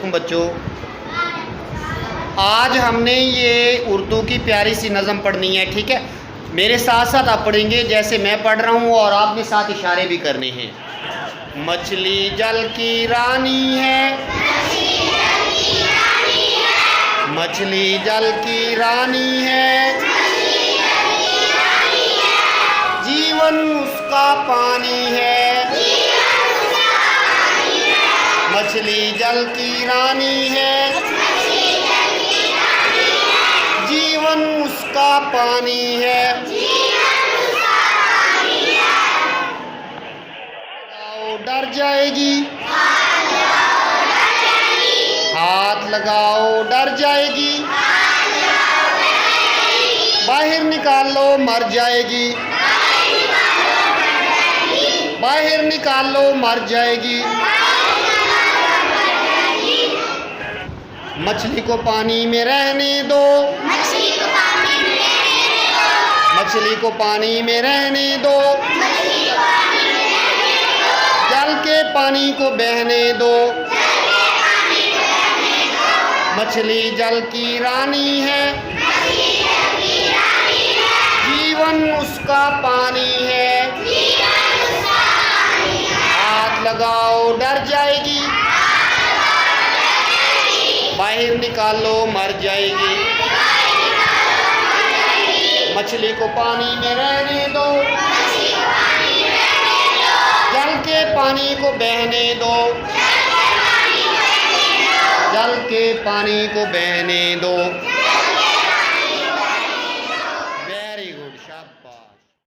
वालेकुम बच्चों। आज हमने ये उर्दू की प्यारी सी नज़म पढ़नी है, ठीक है। मेरे साथ साथ आप पढ़ेंगे जैसे मैं पढ़ रहा हूँ और आपने साथ इशारे भी करने हैं। मछली जल की रानी है, मछली जल की रानी है, जीवन उसका पानी है। मछली जल की रानी है, जीवन उसका पानी है। लगाओ डर जाएगी, हाथ लगाओ डर जाएगी, बाहर निकालो मर जाएगी, बाहर निकालो मर जाएगी। मछली को पानी में रहने दो, मछली को पानी में रहने दो, जल के पानी को बहने दो। मछली जल की रानी है, जीवन उसका पानी है। हाथ लगाओ डर जाएगी, बाहर निकालो मर जाएगी। मछली को पानी में रहने दो, जल के पानी को बहने दो, जल के पानी को बहने दो।